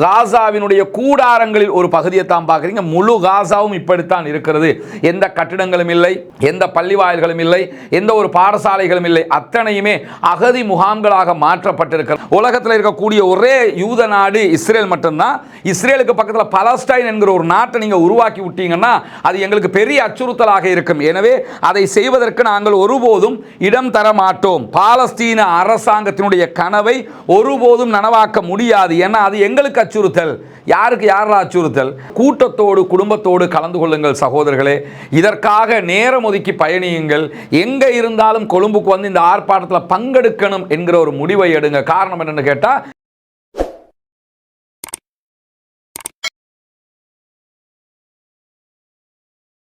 காசாவினுடைய கூடாரங்களில் ஒரு பகுதியை தான் பார்க்குறீங்க. முழு காசாவும் இப்படித்தான் இருக்கிறது. எந்த கட்டிடங்களும் இல்லை, எந்த பள்ளி வாயில்களும் இல்லை, எந்த ஒரு பாடசாலைகளும் இல்லை. அத்தனையுமே அகதி முகாம்களாக மாற்றப்பட்டிருக்கிறது. உலகத்தில் இருக்கக்கூடிய ஒரே யூத நாடு இஸ்ரேல் மட்டும்தான். இஸ்ரேலுக்கு பக்கத்தில் பலஸ்டைன் என்கிற ஒரு நாட்டை நீங்கள் உருவாக்கி விட்டீங்கன்னா அது எங்களுக்கு பெரிய அச்சுறுத்தலாக இருக்கும். எனவே அதை செய்வதற்கு நாங்கள் ஒருபோதும் இடம் தர மாட்டோம். பாலஸ்தீன அரசாங்கத்தினுடைய கனவை ஒருபோதும் நனவாக்க முடியாது. ஏன்னா அது எங்களுக்கு அச்சுறுத்தல். யாருக்கு யாரா அச்சுறுத்தல்? கூட்டத்தோடு குடும்பத்தோடு கலந்து கொள்ளுங்கள் சகோதரர்களே. இதற்காக நேரம் ஒதுக்கி பயணியுங்கள். எங்க இருந்தாலும் கொழும்புக்கு வந்து இந்த ஆர்ப்பாட்டத்தில் பங்கெடுக்கணும் என்கிற ஒரு முடிவை எடுங்க. காரணம் என்னன்னு கேட்டா,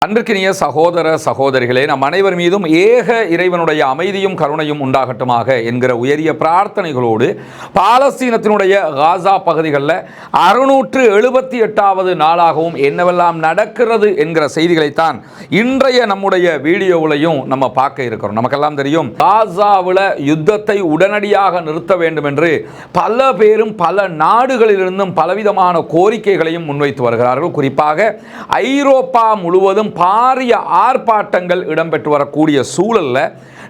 அன்பிற்கினிய சகோதர சகோதரிகளே, நம் அனைவர் மீதும் ஏக இறைவனுடைய அமைதியும் கருணையும் உண்டாகட்டுமாக என்கிற உயரிய பிரார்த்தனைகளோடு பாலஸ்தீனத்தினுடைய காசா பகுதிகளில் 678வது நாளாகவும் என்னவெல்லாம் நடக்கிறது என்கிற செய்திகளைத்தான் இன்றைய நம்முடைய வீடியோவிலையும் நம்ம பார்க்க இருக்கிறோம். நமக்கெல்லாம் தெரியும், காசாவில் யுத்தத்தை உடனடியாக நிறுத்த வேண்டும் என்று பல பேரும் பல நாடுகளிலிருந்தும் பலவிதமான கோரிக்கைகளையும் முன்வைத்து வருகிறார்கள். குறிப்பாக ஐரோப்பா முழுவதும் பாரிய ஆர்ப்பாட்டங்கள் இடம்பெற்று வரக்கூடிய சூழல்ல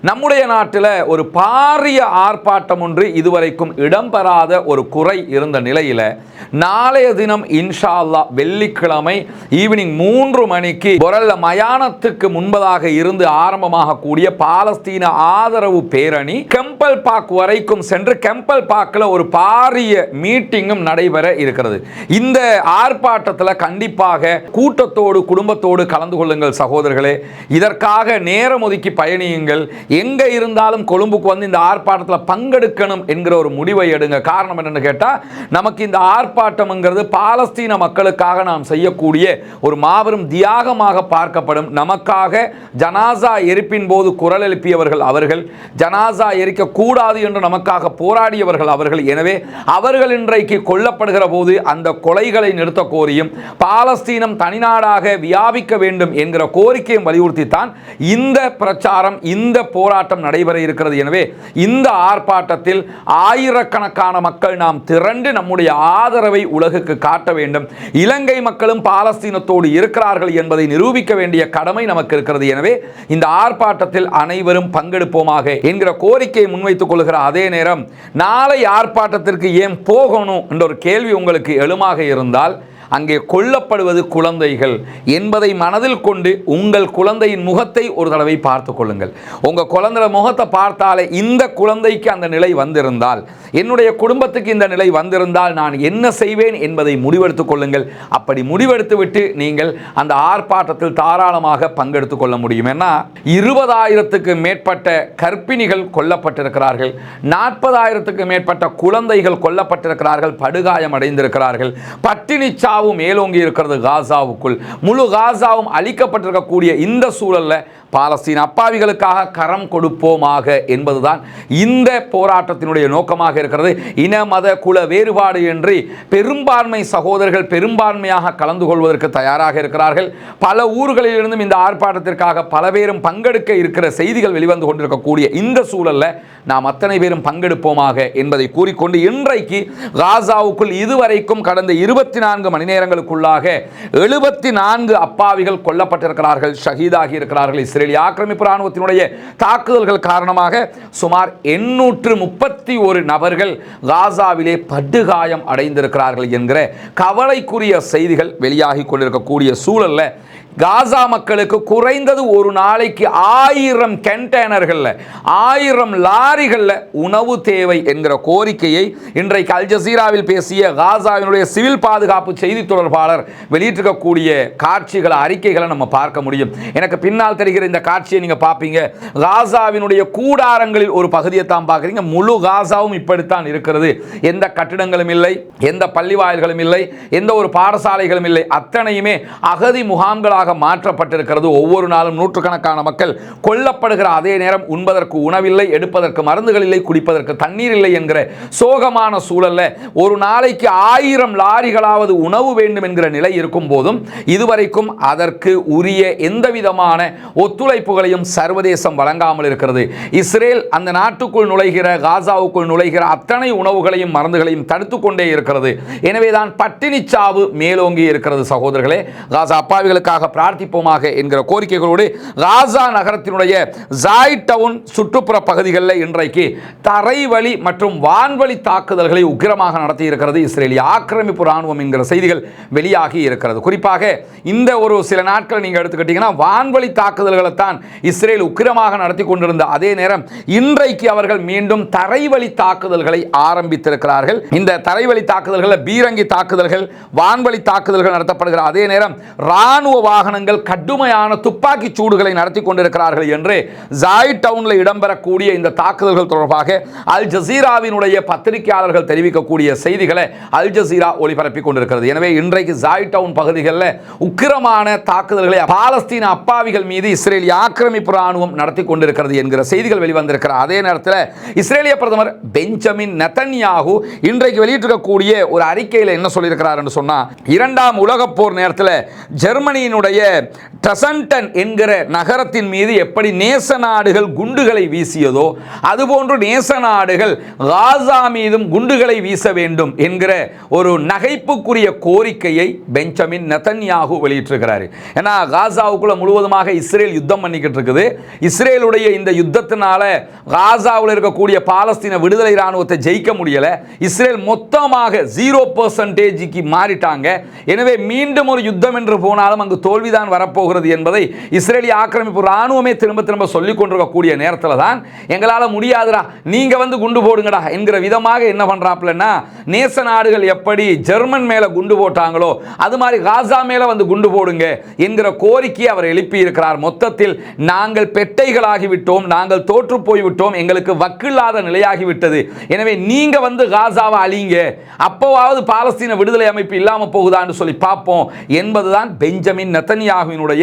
நம்முடைய நாட்டில் ஒரு பாரிய ஆர்ப்பாட்டம் ஒன்று இதுவரைக்கும் இடம்பெறாத ஒரு குறை இருந்த நிலையில் நாளைய தினம் இன்ஷா அல்லாஹ் வெள்ளிக்கிழமை ஈவினிங் 3 மணிக்கு பொரல்ல மயானத்துக்கு முன்பதாக இருந்து ஆரம்பமாக கூடிய பாலஸ்தீன ஆதரவு பேரணி கெம்பல் பார்க் வரைக்கும் சென்று கெம்பல் பார்க்கில் ஒரு பாரிய மீட்டிங்கும் நடைபெற இருக்கிறது. இந்த ஆர்ப்பாட்டத்தில் கண்டிப்பாக கூட்டத்தோடு குடும்பத்தோடு கலந்து கொள்ளுங்கள் சகோதரர்களே. இதற்காக நேரம் ஒதுக்கி பயணியுங்கள். எங்க இருந்தாலும் கொழும்புக்கு வந்து இந்த ஆர்ப்பாட்டத்தில் பங்கெடுக்கணும் என்கிற ஒரு முடிவை எடுங்க. காரணம் என்னன்னு கேட்டா, நமக்கு இந்த ஆர்ப்பாட்டம்ங்கிறது பாலஸ்தீன மக்களுக்காக நாம் செய்யக்கூடிய ஒரு மாபெரும் தியாகமாக பார்க்கப்படும். நமக்காக ஜனாசா எரிப்பின் போது குரல் எழுப்பியவர்கள் அவர்கள், ஜனாசா எரிக்க கூடாது என்று நமக்காக போராடியவர்கள் அவர்கள். எனவே அவர்கள் இன்றைக்கு கொல்லப்படுகிற போது அந்த கொலைகளை நிறுத்த கோரியும் பாலஸ்தீனம் தனிநாடாக வியாபிக்க வேண்டும் என்கிற கோரிக்கையை வலியுறுத்தித்தான் இந்த பிரச்சாரம், இந்த போராட்டம் நடைபெற இருக்கிறது. எனவே இந்த ஆர்ப்பாட்டத்தில் ஆயிரக்கணக்கான மக்கள் நாம் திரண்டு நம்முடைய ஆதரவை உலகுக்கு காட்ட வேண்டும். இலங்கை மக்களும் பாலஸ்தீனத்தோடு இருக்கிறார்கள் என்பதை நிரூபிக்க வேண்டிய கடமை நமக்கு இருக்கிறது. எனவே இந்த ஆர்ப்பாட்டத்தில் அனைவரும் பங்கெடுப்போமாக என்கிற கோரிக்கையை முன்வைத்துக் கொள்கிற அதே நேரம், நாளை ஆர்ப்பாட்டத்திற்கு ஏன் போகணும் என்ற ஒரு கேள்வி உங்களுக்கு எழுமாக இருந்தால், அங்கே கொல்லப்படுவது குழந்தைகள் என்பதை மனதில் கொண்டு உங்கள் குழந்தையின் முகத்தை ஒரு தடவை பார்த்து கொள்ளுங்கள். உங்கள் குழந்தை முகத்தை பார்த்தாலே இந்த குழந்தைக்கு அந்த நிலை வந்திருந்தால், என்னுடைய குடும்பத்துக்கு இந்த நிலை வந்திருந்தால் நான் என்ன செய்வேன் என்பதை முடிவெடுத்துக் கொள்ளுங்கள். அப்படி முடிவெடுத்து விட்டு நீங்கள் அந்த ஆர்ப்பாட்டத்தில் தாராளமாக பங்கெடுத்துக் கொள்ள முடியும். ஏன்னா 20,000க்கு மேற்பட்ட கர்ப்பிணிகள் கொல்லப்பட்டிருக்கிறார்கள், 40,000க்கு மேற்பட்ட குழந்தைகள் கொல்லப்பட்டிருக்கிறார்கள், படுகாயம் அடைந்திருக்கிறார்கள். பட்டினி மேலோங்கி இருக்கிறது காசாவுக்குள். முழு காசாவும் அழிக்கப்பட்டிருக்கக்கூடிய இந்த சூழல்ல பாலஸ்தீன அப்பாவிகளுக்காக கரம் கொடுப்போமாக என்பதுதான் இந்த போராட்டத்தினுடைய நோக்கமாக இருக்கிறது. இன மத குல வேறுபாடு என்று பெரும்பான்மை சகோதரர்கள் பெரும்பான்மையாக கலந்து கொள்வதற்கு தயாராக இருக்கிறார்கள். பல ஊர்களிலிருந்தும் இந்த ஆர்ப்பாட்டத்திற்காக பல பேரும் பங்கெடுக்க இருக்கிற செய்திகள் வெளிவந்து கொண்டிருக்கக்கூடிய இந்த சூழல்ல நாம் அத்தனை பேரும் பங்கெடுப்போமாக என்பதை கூறிக்கொண்டு, இன்றைக்கு காசாவுக்குள் இதுவரைக்கும் கடந்த 24 மணி நேரங்களுக்குள்ளாக 74 அப்பாவிகள் கொல்லப்பட்டிருக்கிறார்கள், ஷஹீதாகி இருக்கிறார்கள். இஸ்ரேலிய ஆக்கிரமிப்பு ராணுவத்தினுடைய தாக்குதல்கள் காரணமாக சுமார் 831 நபர்கள் காசாவிலே படுகாயம் அடைந்திருக்கிறார்கள் என்கிற கவலைக்குரிய செய்திகள் வெளியாகி கொண்டிருக்கக்கூடிய சூழல்ல காசா மக்களுக்கு குறைந்தது ஒரு நாளைக்கு 1000 கண்டெய்னர்கள் 1000 லாரிகளில் உணவு தேவை என்கிற கோரிக்கையை இன்றைக்கு அல் ஜசீராவில் பேசிய காசாவினுடைய சிவில் பாதுகாப்பு செய்தி தொடர்பாளர் வெளியிட்டிருக்கக்கூடிய காட்சிகளை, அறிக்கைகளை நம்ம பார்க்க முடியும். எனக்கு பின்னால் தெரிகிற இந்த காட்சியை நீங்க பார்ப்பீங்க. காசாவினுடைய கூடாரங்களில் ஒரு பகுதியை தான் பார்க்குறீங்க. முழு காசாவும் இப்படித்தான் இருக்கிறது. எந்த கட்டிடங்களும் இல்லை, எந்த பள்ளி வாயில்களும் இல்லை, எந்த ஒரு பாடசாலைகளும் இல்லை. அத்தனையுமே அகதி முகாம்களாக போர்களாக மாற்றப்பட்டிருக்கிறது. ஒவ்வொரு நாளும் நூற்றுக்கணக்கான மக்கள் கொல்லப்படுகிற அதே நேரம் உண்பதற்கு உணவில்லை, எடுப்பதற்கு மருந்துகள் இல்லை, குடிப்பதற்கு தண்ணீர் இல்லை என்கிற சோகமான சூழல்ல ஒரு நாளைக்கு 1000 லாரிகளாவது உணவு வேண்டும் என்கிற நிலை இருக்கும் போதும் இதுவரைக்கும் அதற்கு உரிய எந்த விதமான ஒத்துழைப்புகளையும் சர்வதேசம் வழங்காமல் இருக்கிறது. இஸ்ரேல் அந்த நாட்டுக்குள் நுழைகிற, காசாவுக்குள் நுழைகிற அத்தனை உணவுகளையும் மருந்துகளையும் தடுத்துக் கொண்டே இருக்கிறது. எனவேதான் பட்டினி சாவு மேலோங்கி இருக்கிறது. சகோதரர்களே, காசா அப்பாவிகளுக்காக பிரார்த்திப்போமாக என்கிற கோரிக்கைகளோடு காசா நகரத்தினுடைய ஜாயிட் டவுன் சுற்றுப்புற பகுதிகளில் இன்றைக்கு தரைவழி மற்றும் வான்வழி தாக்குதல்களை உக்கிரமாக நடத்தி இருக்கிறது இஸ்ரேலிய ஆக்கிரமிப்பு ராணுவம் என்கிற செய்திகள் வெளியாகி இருக்கிறது. குறிப்பாக இந்த ஒரு சில நாட்கள் நீங்க எடுத்துக்கிட்டீங்கன்னா வான்வழி தாக்குதல்களை தான் இஸ்ரேல் உக்கிரமாக நடத்தி கொண்டிருந்த அதே நேரம் இன்றைக்கு அவர்கள் மீண்டும் தரைவழி தாக்குதல்களை ஆரம்பித்திருக்கிறார்கள். இந்த தரைவழி தாக்குதல்கள் பீரங்கி தாக்குதல்கள், வான்வழி தாக்குதல்கள் நடத்தப்படுகிற அதே நேரம் ராணுவ வாகனங்கள் கடுமையான துப்பாக்கி சூடுகளை நடத்தி கொண்டிருக்கிறார்கள் என்று ஜாயிட் டவுனில் இடம்பெறக்கூடிய இந்த தாக்குதல்கள் தொடர்பாக அல் ஜசீராவினுடைய பத்திரிகையாளர்கள் தெரிவிக்கக்கூடிய செய்திகளை அல் ஜசீரா ஒளிபரப்பிக் கொண்டிருக்கிறது. எனவே இன்றைக்கு ஜாயிட் டவுன் பகுதிகளில் உக்கிரமான தாக்குதல்களை பாலஸ்தீன அப்பாவிகள் மீது இஸ்ரேலிய ஆக்கிரமிப்பு ராணுவம் நடத்தி கொண்டிருக்கிறது என்கிற செய்திகள் வெளிவந்திருக்கிற அதே நேரத்தில் இஸ்ரேலிய பிரதமர் பெஞ்சமின் நெதன்யாகு இன்றைக்கு வெளியிட்டிருக்கக்கூடிய ஒரு அறிக்கையில் என்ன சொல்லியிருக்கிறார் என்று சொன்னால், இரண்டாம் உலகப் போர் நேரத்தில் ஜெர்மனியினுடைய ட்ரெசன்டன் என்கிற நகரத்தின் மீது எப்படி நேச நாடுகள் குண்டுகளை வீசியதோ அதுபோன்று நேச நாடுகள் காசா மீதும் குண்டுகளை வீச வேண்டும் என்கிற ஒரு நகைப்புக்குரிய கோரிக்கையை பெஞ்சமின் நெதன்யாகு வெளியிட்டிருக்கிறார். ஏன்னா காசாவுக்குள்ள முழுவதுமாக இஸ்ரேல் யுத்தம் பண்ணிக்கிட்டு இருக்குது. இஸ்ரேலுடைய இந்த யுத்தத்தினால காசாவில் இருக்கக்கூடிய பாலஸ்தீன விடுதலை ராணுவத்தை ஜெயிக்க முடியல. இஸ்ரேல் மொத்தமாக 0% மாறிட்டாங்க. எனவே மீண்டும் ஒரு யுத்தம் என்று போனாலும் அங்கு தோல்விதான் வரப்போகிறது என்பதை இஸ்ரேலிய ஆக்கிரமிப்பு ராணுவமே திரும்ப திரும்ப சொல்லிக் கொண்டிருக்கக்கூடிய நேரத்தில் தான் எங்களால் முடியாதுடா, நீங்க வந்து குண்டு போடுங்கடா என்கிற விதமாக என்ன பண்றாப்லன்னா, நேச நாடுகள் எப்படி ஜெர்மன் மேல குண்டு போட்டாங்களோ அது மாதிரி காசா மேல வந்து குண்டு போடுங்க என்கிற கோரிக்கையை அவர் எழுப்பி இருக்கிறார். மொத்தத்தில் நாங்கள் பெட்டைகளாகிவிட்டோம், நாங்கள் தோற்று போய்விட்டோம், எங்களுக்கு வக்கில்லாத நிலையாகிவிட்டது. எனவே நீங்க வந்து காசாவை அழிங்க, அப்போவாவது பாலஸ்தீன விடுதலை அமைப்பு இல்லாம போகுதான்னு சொல்லி பார்ப்போம் என்பதுதான் பெஞ்சமின் நெதன்யாகுவினுடைய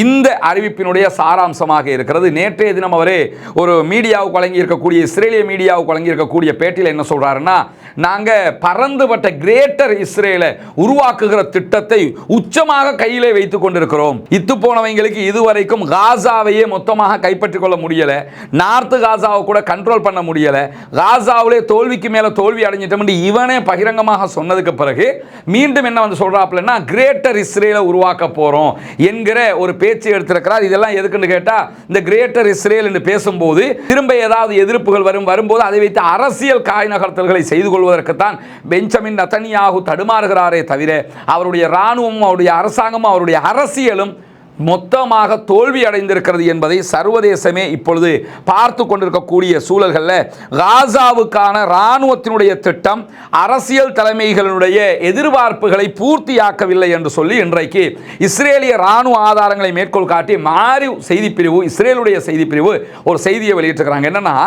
இந்த அறிவிப்பினுடைய சாராம்சமாக இருக்கிறது. நேற்றைய தினம் அவரே ஒரு மீடியாவுக்கு வழங்கி இருக்கக்கூடிய, இஸ்ரேலிய மீடியாவுக்கு வழங்கி இருக்கக்கூடிய பேட்டியில் என்ன சொல்றாருன்னா, நாங்க பறந்துபட்ட கிரேட்டர் இஸ்ரேலை உருவாக்குகிற திட்டத்தை உச்சமாக கையிலே வைத்துக் கொண்டிருக்கிறோம். இத்து போனவங்களுக்கு இதுவரைக்கும் காசாவையே மொத்தமாக கைப்பற்றிக் கொள்ள முடியல, நார்த் காசாவை கூட கண்ட்ரோல் பண்ண முடியல, காசாவிலே தோல்விக்கு மேல தோல்வி அடைஞ்சிட்டோம் இவனே பகிரங்கமாக சொன்னதுக்கு பிறகு மீண்டும் என்ன வந்து சொல்றாப்லன்னா, கிரேட்டர் இஸ்ரேலை உருவாக்க போறோம் என்கிற ஒரு பேச்சு எடுத்திருக்கிறார். இதெல்லாம் எதுக்குன்னு கேட்டா, இந்த கிரேட்டர் இஸ்ரேல் என்று பேசும்போது திரும்ப ஏதாவது எதிர்ப்புகள் வரும்போது அதை வைத்து அரசியல் காய் நகர்த்தல்களை செய்து கொள்வதற்குத்தான் பெஞ்சமின் நெதன்யாகு தடுமாறுகிறாரே தவிர அவருடைய இராணுவமும் அவருடைய அரசாங்கமும் அவருடைய அரசியலும் மொத்தமாக தோல்வி அடைந்திருக்கிறது என்பதை சர்வதேசமே இப்பொழுது பார்த்து கொண்டிருக்கக்கூடிய சூழல்களில் காசாவுக்கான இராணுவத்தினுடைய திட்டம் அரசியல் தலைமைகளுடைய எதிர்பார்ப்புகளை பூர்த்தியாக்கவில்லை என்று சொல்லி இன்றைக்கு இஸ்ரேலிய இராணுவ ஆதாரங்களை மேற்கோள் காட்டி மாரிவ் செய்திப்பிரிவு, இஸ்ரேலுடைய செய்திப்பிரிவு ஒரு செய்தியை வெளியிட்டிருக்கிறாங்க. என்னன்னா,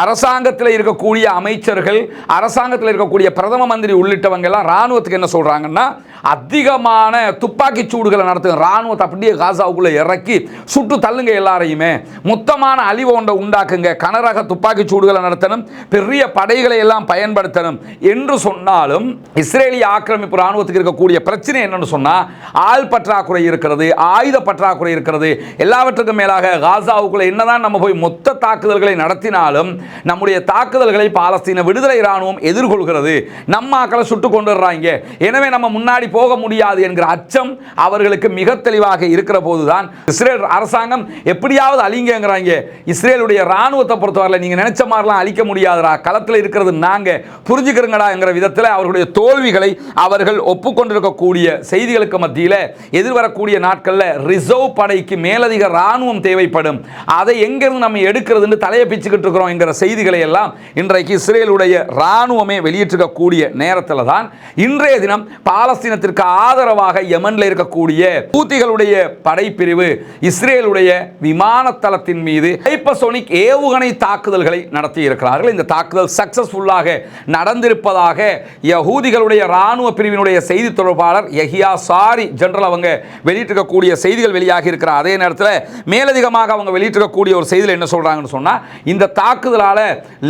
அரசாங்கத்தில் இருக்கக்கூடிய அமைச்சர்கள், அரசாங்கத்தில் இருக்கக்கூடிய பிரதம மந்திரி உள்ளிட்டவங்க எல்லாம் இராணுவத்துக்கு என்ன சொல்றாங்கன்னா, அதிகமான துப்பாக்கி சூடுகளை நடத்துங்க, இராணுவத்தை அப்படியே காசாவுக்குள்ள இறக்கி சுட்டு தள்ளுங்க, எல்லாரையுமே மொத்தமான அழிவு ஒன்றை உண்டாக்குங்க, கனரக துப்பாக்கி சூடுகளை நடத்தணும், பெரிய படைகளை எல்லாம் பயன்படுத்தணும் என்று சொன்னாலும் இஸ்ரேலிய ஆக்கிரமிப்பு ராணுவத்துக்கு இருக்கக்கூடிய பிரச்சனை என்னன்னு சொன்னா, ஆள் பற்றாக்குறை இருக்கிறது, ஆயுத பற்றாக்குறை இருக்கிறது. எல்லாவற்றுக்கும் மேலாக காசாவுக்குள்ள என்னதான் நம்ம போய் மொத்த தாக்குதல்களை நடத்தினாலும் நம்முடைய தாக்குதல்களை பாலஸ்தீன விடுதலை ராணுவம் எதிர்கொள்கிறது, நம்ம ஆக்களை சுட்டு கொண்டுறாங்க, எனவே நம்ம முன்னாடி போக முடியாது என்கிற அச்சம் அவர்களுக்கு மிக தெளிவாக இருக்கிற போதுதான் இஸ்ரேல் அரசாங்கம் எப்படியாவது அழிங்கங்கறாங்க. இஸ்ரேலுடைய ராணுவத்தை பொறுத்தவரை நீங்க நினைச்ச மாதிரிலாம் அழிக்க முடியாதுடா, களத்தில் இருக்கிறது நாங்க, புரிஞ்சுக்கிறங்கடா என்கிற விதத்தில் அவர்களுடைய தோல்விகளை அவர்கள் ஒப்புக்கொண்டிருக்கக்கூடிய செய்திகளுக்கு மத்தியில் எதிர்வரக்கூடிய நாட்களில் ரிசர்வ் படைக்கு மேலதிக ராணுவம் தேவைப்படும், அதை எங்கிருந்து நம்ம எடுக்கிறதுன்னு தலையை பிச்சுக்கிட்டு இருக்கிறோம் என்கிற செய்திகளை எல்லாம் இன்றைக்கு இஸ்ரேலுடைய ராணுவமே வெளியிட்டிருக்கக்கூடிய நேரத்தில் தான் இன்றைய தினம் பாலஸ்தீன பாலஸ்தீனத்திற்கு ஆதரவாக யமன்ல இருக்கக்கூடிய ஹூதிகளுடைய படைப்பிரிவு இஸ்ரேலுடைய விமான தளத்தின் மீது ஹைப்பர்சோனிக் ஏவுகணை தாக்குதல்களை நடத்தி இருக்கிறார்கள். இந்த தாக்குதல் சக்சஸ்ஃபுல்லாக நடந்திருப்பதாக யஹூதிகளுடைய ராணுவ பிரிவினுடைய செய்தி தொடர்பாளர் யஹியா சாரி ஜெனரல் அவங்க வெளியிட்டிருக்கக்கூடிய செய்திகள் வெளியாகி இருக்கிற அதே நேரத்தில் மேலதிகமாக அவங்க வெளியிட்டிருக்கக்கூடிய ஒரு செய்தியில் என்ன சொல்றாங்கன்னு சொன்னா, இந்த தாக்குதலால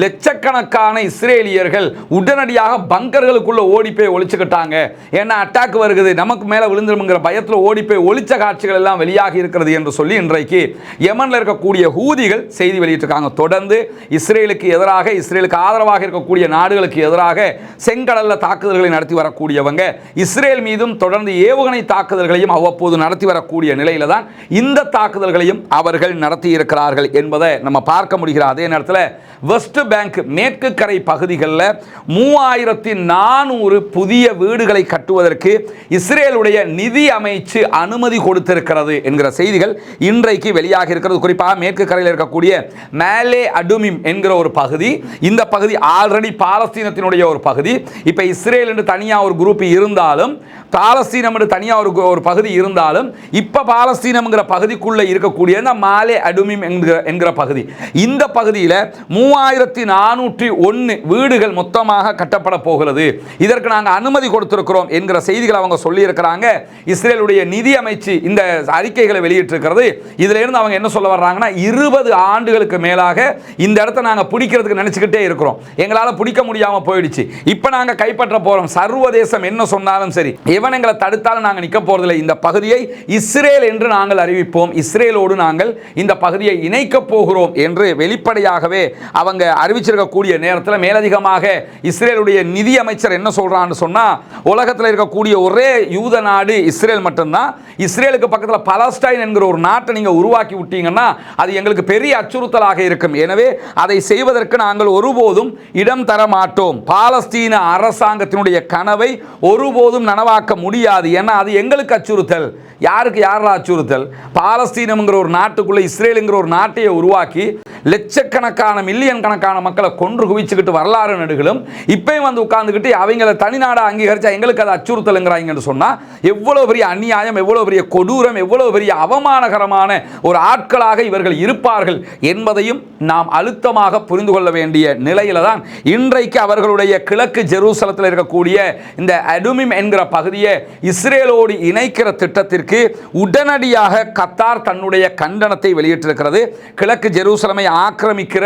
லட்சக்கணக்கான இஸ்ரேலியர்கள் உடனடியாக பங்கர்களுக்குள்ள ஓடி போய் ஒளிச்சுக்கிட்டாங்க. ஏன்னா அட்டாக் வருகிறது, நமக்கு மேல விழுந்துருங்கிற பயத்தில் ஓடி போய் ஒளிச்ச காட்சிகள் எல்லாம் வெளியாகி இருக்கிறது என்று சொல்லி இன்றைக்கு யமன்ல இருக்கக்கூடிய ஹூதிகள் செய்தி வெளியிட்டிருக்காங்க. தொடர்ந்து இஸ்ரேலுக்கு எதிராக, இஸ்ரேலுக்கு ஆதரவாக இருக்கக்கூடிய நாடுகளுக்கு எதிராக செங்கடல்ல தாக்குதல்களை நடத்தி வரக்கூடியவங்க இஸ்ரேல் மீதும் தொடர்ந்து ஏவுகணை தாக்குதல்களையும் அவ்வப்போது நடத்தி வரக்கூடிய நிலையில தான் இந்த தாக்குதல்களையும் அவர்கள் நடத்தி இருக்கிறார்கள் என்பதை நம்ம பார்க்க முடிகிறது. அதே நேரத்தில் வெஸ்ட் பேங்க் மேற்கு கரை பகுதிகளில் 3400 புதிய வீடுகளை கட்டுவதற்கு இஸ்ரேலுடைய நிதி அமைச்சு அனுமதி கொடுத்திருக்கிறது என்கிற செய்திகள் இன்றைக்கு வெளியாக இருக்கிறது. குறிப்பாக மேற்கு கரையில் இருக்கக்கூடிய மேலே அடுமிம் என்கிற ஒரு பகுதி, இந்த பகுதி ஆல்ரெடி பாலஸ்தீனத்தினுடைய ஒரு பகுதி. இப்போ இஸ்ரேல் என்று தனியாக ஒரு குரூப் இருந்தாலும், பாலஸ்தீனம் என்று தனியாக ஒரு பகுதி இருந்தாலும், இப்போ பாலஸ்தீனம்ங்கிற பகுதிக்குள்ள இருக்கக்கூடிய இந்த மாலே அடுமிம் என்கிற பகுதி, இந்த பகுதியில் 3401 வீடுகள் மொத்தமாக கட்டப்பட போகிறது. இதற்கு நாங்கள் அனுமதி கொடுத்திருக்கிறோம் என்கிற செய்திகள் அவங்க சொல்லி இருக்கிறாங்க. இஸ்ரேலுடைய நிதி அமைச்சு இந்த அறிக்கைகளை வெளியிட்டிருக்கிறது. இதுல இருந்து அவங்க என்ன சொல்ல வர்றாங்கன்னா, 20 ஆண்டுகளுக்கு மேலாக இந்த இடத்தை நாங்கள் பிடிக்கிறதுக்கு நினைச்சுக்கிட்டே இருக்கிறோம், எங்களால் பிடிக்க முடியாம போயிடுச்சு, இப்போ நாங்கள் கைப்பற்ற போறோம், சர்வதேசம் என்ன சொன்னாலும் சரி, எவன் எங்களை தடுத்தாலும் நாங்கள் நிற்க போறதில்லை, இந்த பகுதியை இஸ்ரேல் என்று நாங்கள் அறிவிப்போம், இஸ்ரேலோடு நாங்கள் இந்த பகுதியை இணைக்க போகிறோம் என்று வெளிப்படையாகவே அவங்க அறிவிச்சிருக்கக்கூடிய நேரத்தில் மேலதிகமாக இஸ்ரேலுடைய நிதி அமைச்சர் என்ன சொல்றான்னு சொன்னா, உலகத்தில் இருக்கக்கூடிய ஒரே யூத நாடு இஸ்ரேல் மட்டும்தான். இஸ்ரேலுக்கு பக்கத்தில் பலஸ்டைன் என்கிற ஒரு நாட்டை நீங்க உருவாக்கி விட்டீங்கன்னா அது எங்களுக்கு பெரிய அச்சுறுத்தலாக இருக்கும். எனவே அதை செய்வதற்கு நாங்கள் ஒருபோதும் இடம் தர மாட்டோம். பாலஸ்தீன அரசாங்கத்தினுடைய கனவை ஒருபோதும் நனவாக்க முடியாது. ஏன்னா அது எங்களுக்கு அச்சுறுத்தல். யாருக்கு யாரா அச்சுறுத்தல்? பாலஸ்தீனம்ங்கிற ஒரு நாட்டுக்குள்ள இஸ்ரேலுங்கிற ஒரு நாட்டையை உருவாக்கி லட்சக்கணக்கான மில்லியன் கணக்கான மக்களை கொன்று குவிச்சுக்கிட்டு வரலாறு நடுகளும் இப்பயும் வந்து உட்கார்ந்துக்கிட்டு அவங்கள தனிநாடா அங்கீகரிச்சா எங்களுக்கு அது அச்சுறுத்தலுங்கிறாங்கன்னு சொன்னா எவ்வளவு பெரிய அநியாயம், எவ்வளவு பெரிய கொடூரம், எவ்வளவு பெரிய அவமானகரமான ஒரு ஆட்களாக இவர்கள் இருப்பார்கள் என்பதையும் நாம் அழுத்தமாக புரிந்து கொள்ள வேண்டிய நிலையில தான் இன்றைக்கு அவர்களுடைய கிழக்கு ஜெருசலத்தில் இருக்கக்கூடிய இந்த அடுமிம் என்கிற பகுதியை இஸ்ரேலோடு இணைக்கிற திட்டத்திற்கு உடனடியாக கத்தார் தன்னுடைய கண்டனத்தை வெளியிட்டிருக்கிறது. கிழக்கு ஜெருசலமை ஆக்கிரமிக்கிற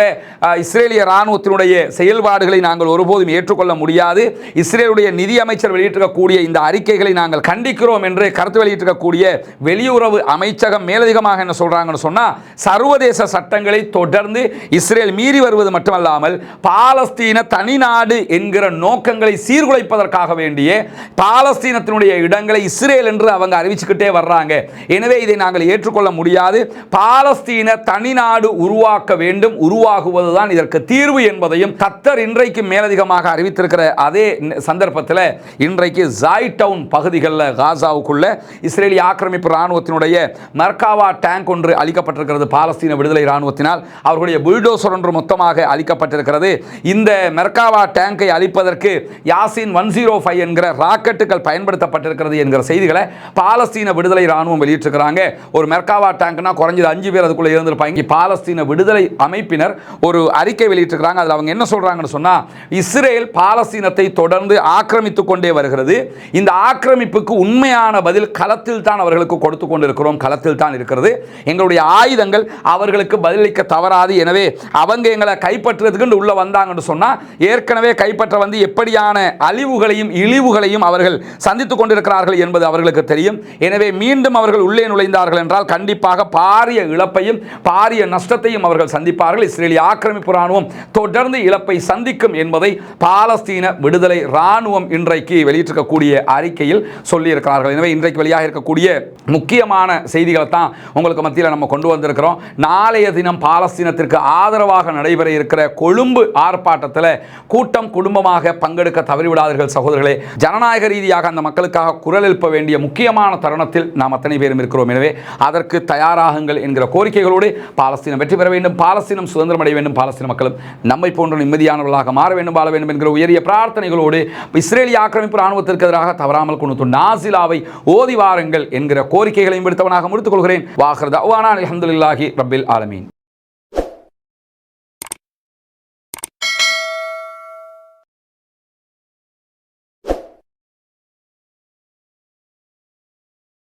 இஸ்ரேலிய ராணுவத்தினுடைய செயல்பாடுகளை நாங்கள் ஒருபோதும் ஏற்றுக்கொள்ள முடியாது. இஸ்ரேலுடைய நிதி அமைச்சர் வெளியிட்டிருக்கக்கூடிய இந்த அறிக்கைகளை நாங்கள் கண்டிக்கிறோம் என்று கருத்து வெளியிட்டிருக்கக்கூடிய வெளியுறவு அமைச்சகம் மேலதிகமாக என்ன சொல்றாங்கன்னு சொன்னா, சர்வதேச சட்டங்களை தொடர்ந்து இஸ்ரேல் மீறி வருவது மட்டுமல்லாமல் பாலஸ்தீன தனிநாடு என்கிற நோக்கங்களை சீர்குலைப்பதற்காக வேண்டிய பாலஸ்தீனத்தினுடைய இடங்களை இஸ்ரேல் என்று அவங்க அறிவிச்சுக்கிட்டே வர்றாங்க. எனவே இதை நாங்கள் ஏற்றுக்கொள்ள முடியாது. பாலஸ்தீன தனிநாடு உருவாக்க வேண்டும், உருவாகுவதுதான் இதற்கு தீர்வு என்பதையும் கத்தர் இன்றைக்கு மேலதிகமாக அறிவித்திருக்கிற அதே சந்தர்ப்பத்தில் இன்றைக்கு ஜாய்டவுன் பகுதிகளில் காசாவுக்குள்ள இஸ்ரேலிய ஆக்கிரமிப்பு ராணுவத்தினுடைய மர்காவா டேங்க் ஒன்று அளிக்கப்பட்டிருக்கிறது. பாலஸ்தீன விடுதலை ராணுவத்தினால் அவர்களுடைய புல்டோசர் ஒன்று மொத்தமாக அளிக்கப்பட்டிருக்கிறது. இந்த மெர்காவா டேங்கை அளிப்பதற்கு யாசின் 105 என்கிற ராக்கெட்டுகள் பயன்படுத்தப்பட்டிருக்கிறது என்கிற செய்திகளை பாலஸ்தீன விடுதலை ராணுவம் வெளியிட்டிருக்கிறாங்க. ஒரு மெர்காவா டேங்க்னா குறைஞ்சது 5 பேர் அதுக்குள்ள இருந்திருப்பாங்க. பாலஸ்தீன விடுதலை அமைப்பினர் ஒரு அறிக்கை வெளியிட்டிருக்கிறாங்க. அதில் அவங்க என்ன சொல்றாங்கன்னு சொன்னா, இஸ்ரேல் பாலஸ்தீனத்தை தொடர்ந்து ஆக்கிரமித்துக் கொண்டே வருகிறது. இந்த ஆக்கிரமிப்புக்கு உண்மையான பதில் களத்தில் தான் அவர்களுக்கு கொடுத்து கொண்டிருக்கிறோம், களத்தில் தான் இருக்கிறது. எங்களுடைய ஆயுதங்கள் அவர்களுக்கு பதிலளிக்க தவறாது. எனவே அவங்க எங்களை கைப்பற்றுறதுக்கு உள்ள வந்தாங்கன்னு சொன்னா, ஏற்கனவே கைப்பற்ற வந்து எப்படியான அழிவுகளையும் இழிவுகளையும் அவர்கள் சந்தித்துக் கொண்டிருக்கிறார்கள் என்பது அவர்களுக்கு தெரியும். எனவே மீண்டும் அவர்கள் உள்ளே நுழைந்தார்கள் என்றால் கண்டிப்பாக பாரிய இழப்பையும் பாரிய நஷ்டத்தையும் அவர்கள் சந்திப்பார்கள். இஸ்ரேலிய ஆக்கிரமிப்பு ராணுவம் தொடர்ந்து இழப்பை சந்திக்கும் என்பதை பாலஸ்தீன விடுதலை ராணுவம் இன்றைக்கு வெளியிட்டிருக்கக்கூடிய அறிக்கையில் சொல்லியிருக்கிறார்கள். எனவே இன்றைக்கு வெளியாக இருக்கக்கூடிய முக்கியமான செய்திகளை தான் உங்களுக்கு மத்தியில் நம்ம கொண்டு வந்திருக்கிறோம். நாளைய தினம் பாலஸ்தீனத்திற்கு ஆதரவாக நடைபெற இருக்கிற கொழும்பு ஆர்ப்பாட்டத்தில் கூட்டம் குடும்பமாக பங்கெடுக்க தவறிவிடாதீர்கள் சகோதரர்களே. ஜனநாயக ரீதியாக அந்த மக்களுக்காக குரல் எழுப்ப வேண்டிய முக்கியமான தருணத்தில் நாம் அத்தனை பேரும் இருக்கிறோம். எனவே அதற்கு தயாராகுங்கள் என்கிற கோரிக்கைகளோடு பாலஸ்தீனம் வெற்றி பெற வேண்டும், பாலஸ்தீனம் சுதந்திரம் அடைய வேண்டும், பாலஸ்தீன மக்களும் நம்மை போன்ற நிம்மதியானவர்களாக மாற வேண்டும், வாழ வேண்டும் என்கிற உயரிய பிரார்த்தனைகளோடு இஸ்ரேலிய ஆக்கிரமிப்பு ராணுவத்திற்கு எதிராக தவறாமல் குனுத்து நாசிலாவை ஓதி வாருங்கள் என்கிற கோரிக்கைகளையும் விடுத்தவனாக முடித்துக் கொள்கிறேன். வாஹிர் தஅவானா அல்ஹம்துலில்லாஹி ரப்பில் ஆலமீன்.